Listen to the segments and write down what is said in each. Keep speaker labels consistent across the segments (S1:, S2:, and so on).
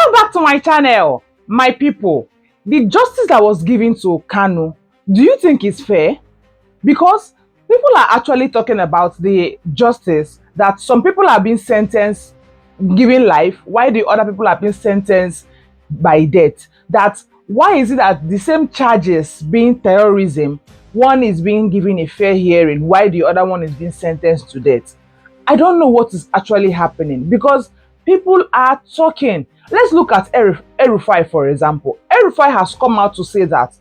S1: Welcome back to my channel, my people. The justice that was given to Kanu, do you think is fair? Because people are actually talking about the justice that some people are being sentenced given life, while the other people are being sentenced by death. That why is it that the same charges being terrorism, one is being given a fair hearing while the other one is being sentenced to death? I don't know what is actually happening because people are talking. Let's look at Elrufai, for example. Elrufai has come out to say that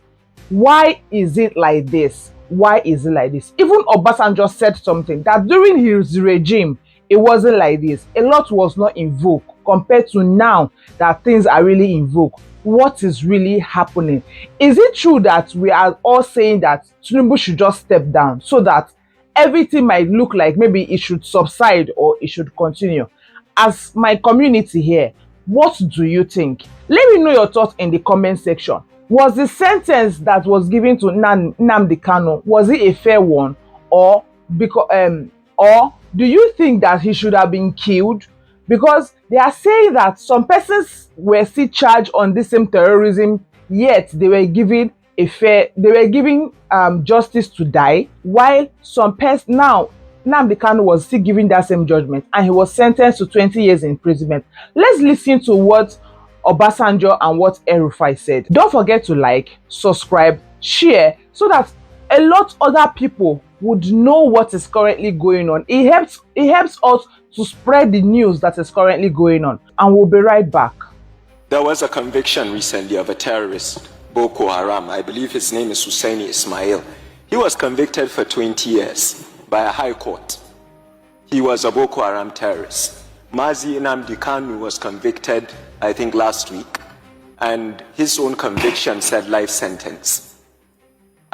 S1: why is it like this? Why is it like this? Even Obasanjo said something that during his regime, it wasn't like this. A lot was not invoked compared to now that things are really invoked. What is really happening? Is it true that we are all saying that Tinubu should just step down so that everything might look like maybe it should subside or it should continue? As my community here, what do you think? Let me know your thoughts in the comment section. Was the sentence that was given to Nnamdi Kanu, was it a fair one, or do you think that he should have been killed? Because they are saying that some persons were still charged on this same terrorism, yet they were given justice to die, while some persons now Nnamdi Kanu was still given that same judgment and he was sentenced to 20 years imprisonment. Let's listen to what Obasanjo and what Elrufai said. Don't forget to like, subscribe, share so that a lot other people would know what is currently going on. It helps us to spread the news that is currently going on. And we'll be right back.
S2: There was a conviction recently of a terrorist, Boko Haram. I believe his name is Husseini Ismail. He was convicted for 20 years by a high court. He was a Boko Haram terrorist. Mazi Nnamdi Kanu was convicted, I think last week, and his own conviction said life sentence.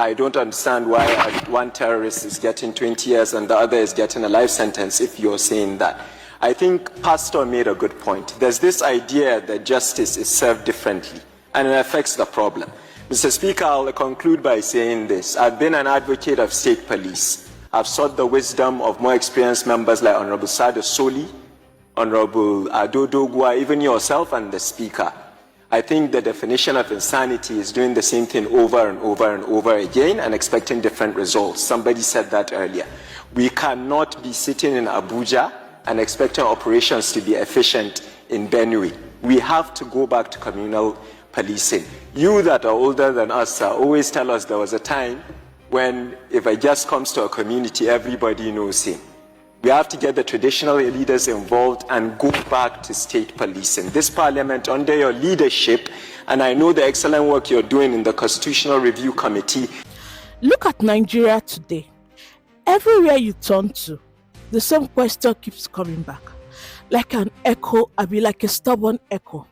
S2: I don't understand why one terrorist is getting 20 years and the other is getting a life sentence if you're saying that. I think Pastor made a good point. There's this idea that justice is served differently and it affects the problem. Mr. Speaker, I'll conclude by saying this. I've been an advocate of state police. I've sought the wisdom of more experienced members like Honorable Sada Soli, Honorable Adodogwa, even yourself and the Speaker. I think the definition of insanity is doing the same thing over and over and over again and expecting different results. Somebody said that earlier. We cannot be sitting in Abuja and expecting operations to be efficient in Benue. We have to go back to communal policing. You that are older than us always tell us there was a time when if it just comes to a community, everybody knows him. We have to get the traditional leaders involved and go back to state policing. This parliament, under your leadership, and I know the excellent work you're doing in the Constitutional Review Committee.
S3: Look at Nigeria today. Everywhere you turn to, the same question keeps coming back. Like an echo, I mean like a stubborn echo.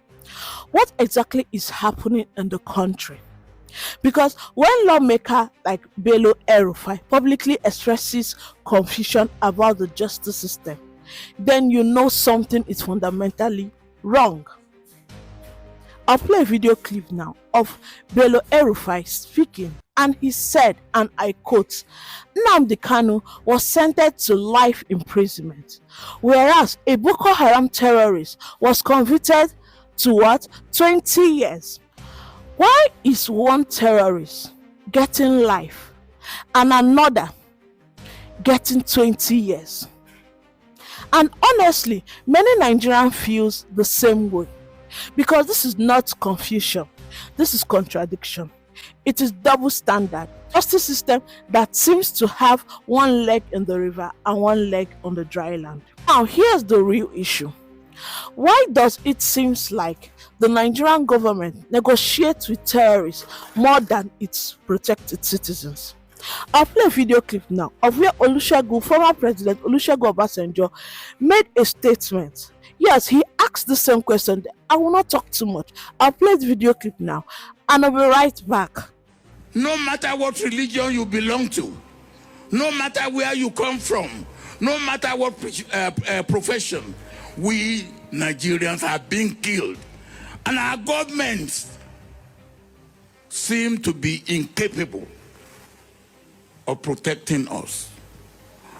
S3: What exactly is happening in the country? Because when lawmaker like Bello El-Rufai publicly expresses confusion about the justice system, then you know something is fundamentally wrong. I'll play a video clip now of Bello El-Rufai speaking, and he said, and I quote, Nnamdi Kanu was sentenced to life imprisonment, whereas a Boko Haram terrorist was convicted to what? 20 years. Why is one terrorist getting life and another getting 20 years? And honestly, many Nigerians feel the same way because this is not confusion, this is contradiction. It is double standard. Justice system that seems to have one leg in the river and one leg on the dry land. Now, here's the real issue. Why does it seem like the Nigerian government negotiates with terrorists more than it protects its citizens? I'll play a video clip now of where former President Olusegun Obasanjo made a statement. Yes, he asked the same question. I will not talk too much. I'll play the video clip now and I'll be right back.
S4: No matter what religion you belong to, no matter where you come from, no matter what profession, we Nigerians are being killed. And our governments seem to be incapable of protecting us.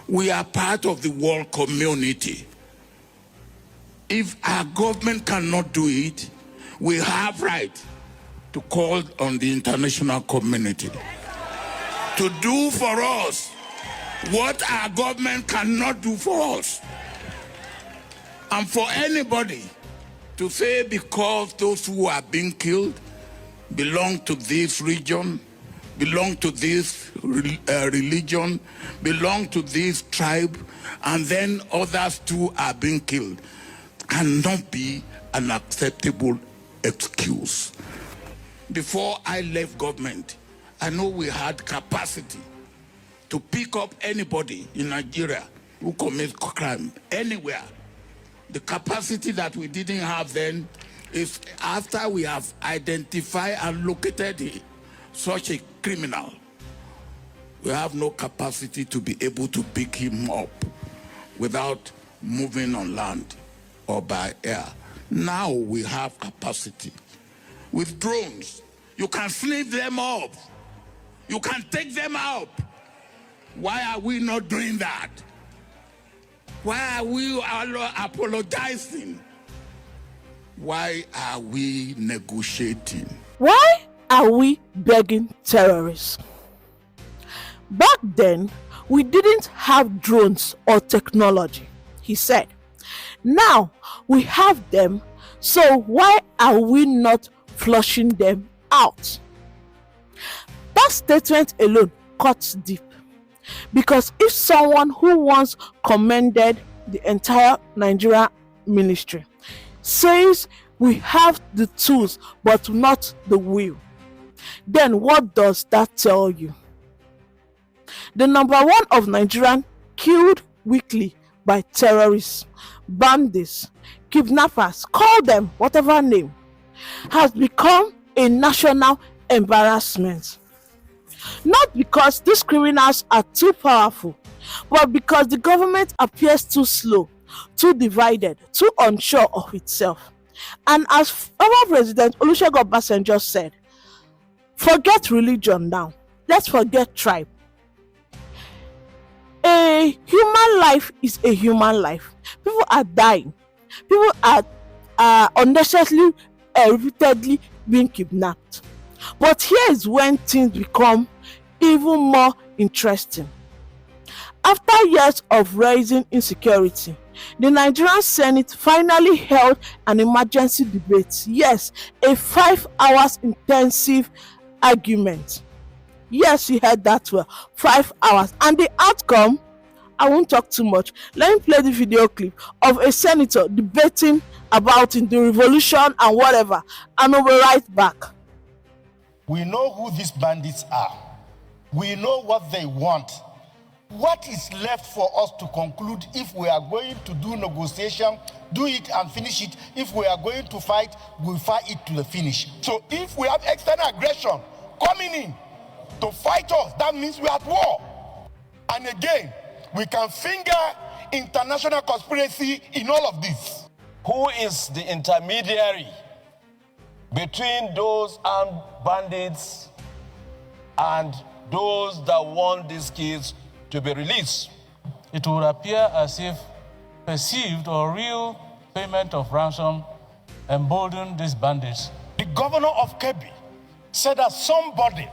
S4: We are part of the world community. If our government cannot do it, we have right to call on the international community to do for us what our government cannot do for us. And for anybody to say because those who are being killed belong to this region, belong to this religion, belong to this tribe, and then others too are being killed, cannot be an acceptable excuse. Before I left government, I know we had capacity to pick up anybody in Nigeria who commits crime anywhere. The capacity that we didn't have then is after we have identified and located such a criminal, we have no capacity to be able to pick him up without moving on land or by air. Now we have capacity. With drones, you can sniff them up. You can take them out. Why are we not doing that? Why are we apologizing? Why are we negotiating?
S3: Why are we begging terrorists? Back then, we didn't have drones or technology, he said. Now we have them, so why are we not flushing them out? That statement alone cuts deep. Because if someone who once commended the entire Nigeria ministry says we have the tools but not the will, then what does that tell you? The number one of Nigerians killed weekly by terrorists, bandits, kidnappers, call them whatever name, has become a national embarrassment. Not because these criminals are too powerful, but because the government appears too slow, too divided, too unsure of itself. And as former President Olusegun Obasanjo said, forget religion now, let's forget tribe. A human life is a human life. People are dying. People are unnecessarily, repeatedly being kidnapped. But here is when things become even more interesting. After years of rising insecurity, the Nigerian Senate finally held an emergency debate. Yes, a 5 hours intensive argument. Yes, you heard that well. 5 hours. And the outcome, I won't talk too much. Let me play the video clip of a senator debating about the revolution and whatever. And we'll be right back.
S5: We know who these bandits are. We know what they want. What is left for us to conclude? If we are going to do negotiation, do it and finish it. If we are going to fight, we'll fight it to the finish. So if we have external aggression coming in to fight us, that means we are at war. And again, we can finger international conspiracy in all of this.
S6: Who is the intermediary between those armed bandits and those that want these kids to be released?
S7: It would appear as if perceived or real payment of ransom emboldened these bandits.
S5: The governor of Kebbi said that somebody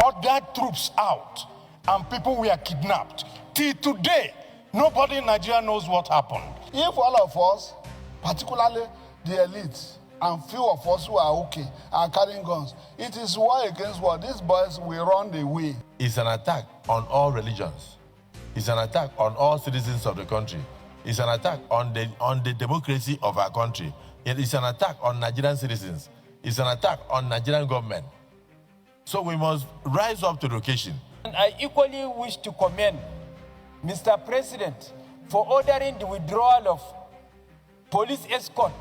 S5: ordered troops out and people were kidnapped. Till today, nobody in Nigeria knows what happened.
S8: If all of us, particularly the elites, and few of us who are okay, are carrying guns, it is war against war. These boys will run away.
S9: It's an attack on all religions. It's an attack on all citizens of the country. It's an attack on the democracy of our country. It is an attack on Nigerian citizens. It's an attack on Nigerian government. So we must rise up to the occasion.
S10: And I equally wish to commend Mr. President for ordering the withdrawal of police escort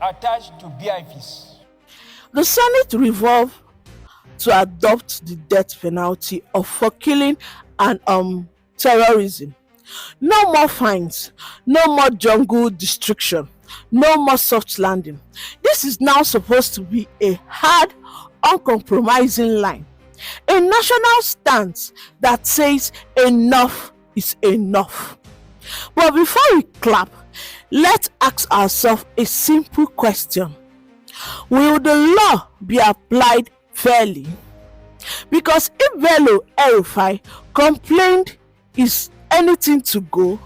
S10: attached to BIPs.
S3: The Senate resolved to adopt the death penalty for killing and terrorism. No more fines, no more jungle destruction, no more soft landing. This is now supposed to be a hard, uncompromising line. A national stance that says enough is enough. But before we clap, let's ask ourselves a simple question. Will the law be applied fairly? Because if Bello El-Rufai complained is anything to go,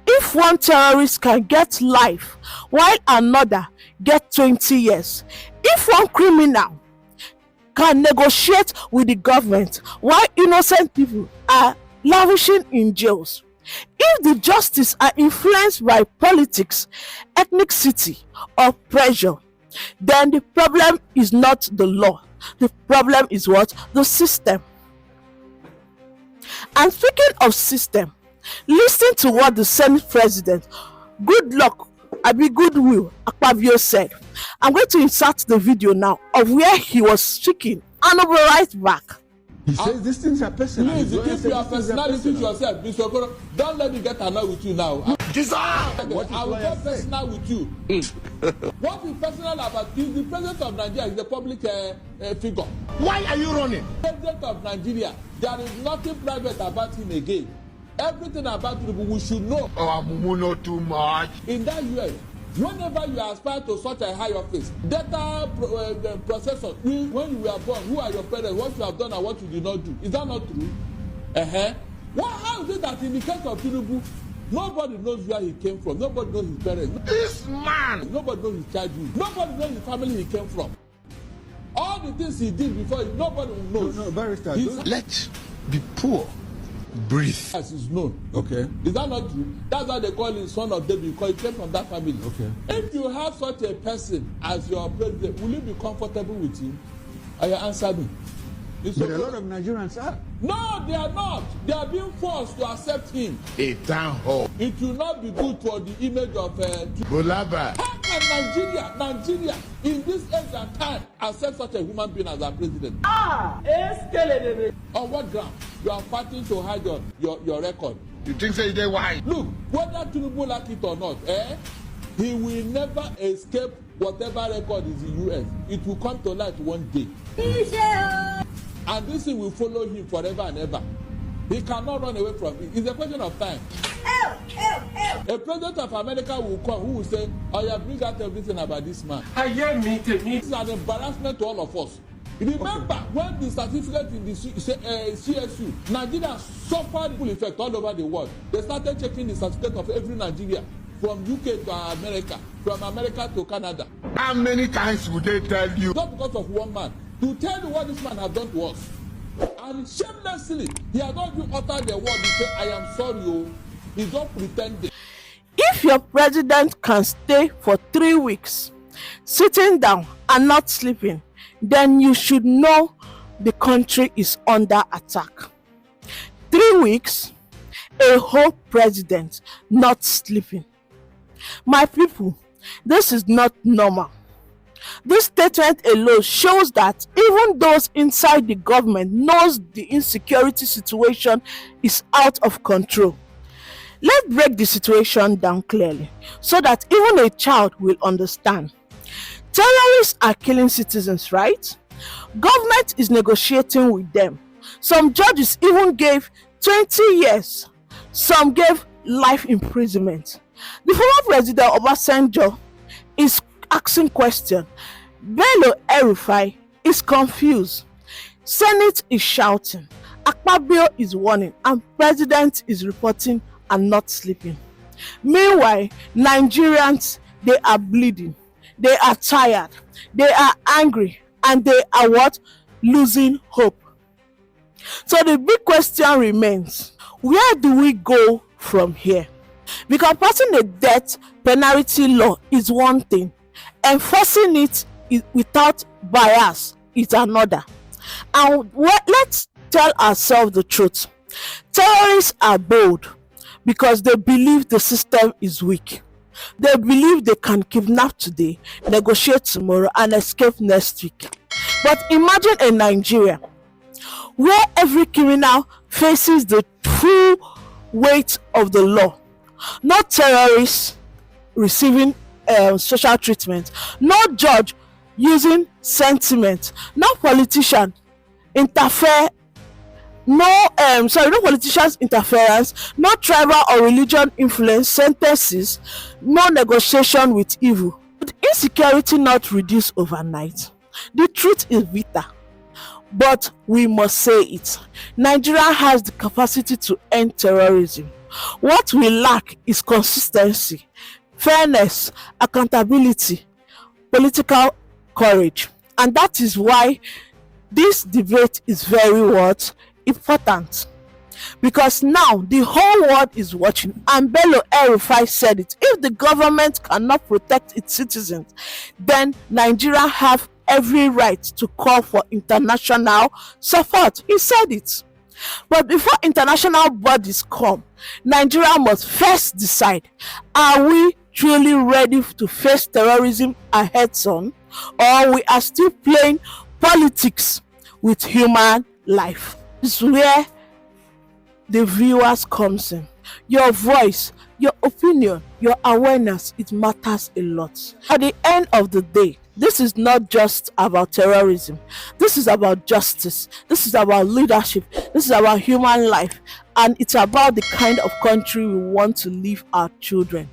S3: if one terrorist can get life while another get 20 years, if one criminal can negotiate with the government while innocent people are lavishing in jails, if the justice are influenced by politics, ethnicity, or pressure, then the problem is not the law. The problem is what? The system. And speaking of system, listen to what the Senate President, Goodwill Akpabio said. I'm going to insert the video now of where he was speaking, and I'll be right back.
S11: He says these things are personal.
S12: Please, if you are personality to yourself, Mr. Okoro, don't let me get annoyed with you now. I will get personal with you. What is personal about this? The president of Nigeria is a public figure.
S11: Why are you running?
S12: President of Nigeria, there is nothing private about him again. Everything about him we should know.
S11: Oh, Mumu know too much.
S12: In that US, whenever you aspire to such a high office, data processor, when you were born, who are your parents, what you have done and what you did not do. Is that not true? How is it that in the case of Tinubu, nobody knows where he came from, nobody knows his parents?
S11: This man!
S12: Nobody knows his childhood, nobody knows the family he came from. All the things he did before, nobody knows.
S11: No, barrister, let's be poor. Breathe.
S12: As is known, okay. Is that not true? That's why they call him son of David, because he came from that family.
S11: Okay.
S12: If you have such a person as your president, will you be comfortable with him? You answer me.
S11: But a lot of Nigerians are.
S12: No, they are not. They are being forced to accept him.
S11: A town hall.
S12: It will not be good for the image of
S11: Bolaba.
S12: How can Nigeria, in this age and time, accept such a human being as our president? On what ground? You are fighting to hide your record.
S11: You think so? They why?
S12: Look, whether Tinubu like it or not, he will never escape whatever record is in US. It will come to light one day. And this thing will follow him forever and ever. He cannot run away from it. It's a question of time. A president of America will come who will say, "Oh, yeah, bring out everything about this man." It's an embarrassment to all of us. Remember when the certificate in the CSU, Nigeria suffered full effect all over the world. They started checking the certificate of every Nigerian, from UK to America, from America to Canada.
S11: How many times would they tell you?
S12: Not because of one man. To tell you what this man has done to us. And shamelessly, he has not even uttered the word to say, "I am sorry," oh. He's not pretending.
S3: If your president can stay for 3 weeks, sitting down and not sleeping, then you should know the country is under attack. 3 weeks, a whole president not sleeping. My people, this is not normal. This statement alone shows that even those inside the government knows the insecurity situation is out of control. Let's break the situation down clearly so that even a child will understand. Terrorists are killing citizens, right? Government is negotiating with them. Some judges even gave 20 years. Some gave life imprisonment. The former President Obasanjo is asking question. Bello El-Rufai is confused. Senate is shouting. Akpabio is warning. And President is reporting and not sleeping. Meanwhile, Nigerians, they are bleeding. They are tired. They are angry. And they are what? Losing hope. So the big question remains, where do we go from here? Because passing the death penalty law is one thing. Enforcing it without bias is another. And let's tell ourselves the truth. Terrorists are bold because they believe the system is weak. They believe they can kidnap today, negotiate tomorrow, and escape next week. But imagine a Nigeria where every criminal faces the full weight of the law. Not terrorists receiving social treatment, no judge using sentiment, no politician interfere, no politicians interference, no tribal or religion influence sentences, no negotiation with evil. Insecurity not reduced overnight. The truth is bitter, but we must say it. Nigeria has the capacity to end terrorism. What we lack is consistency, fairness, accountability, political courage. And that is why this debate is very important. Because now the whole world is watching, and Bello El-Rufai said it. If the government cannot protect its citizens, then Nigeria have every right to call for international support. He said it. But before international bodies come, Nigeria must first decide, are we truly ready to face terrorism heads on, or we are still playing politics with human life? This is where the viewers comes in. Your voice, your opinion, your awareness, it matters a lot. At the end of the day, this is not just about terrorism. This is about justice. This is about leadership. This is about human life. And it's about the kind of country we want to leave our children.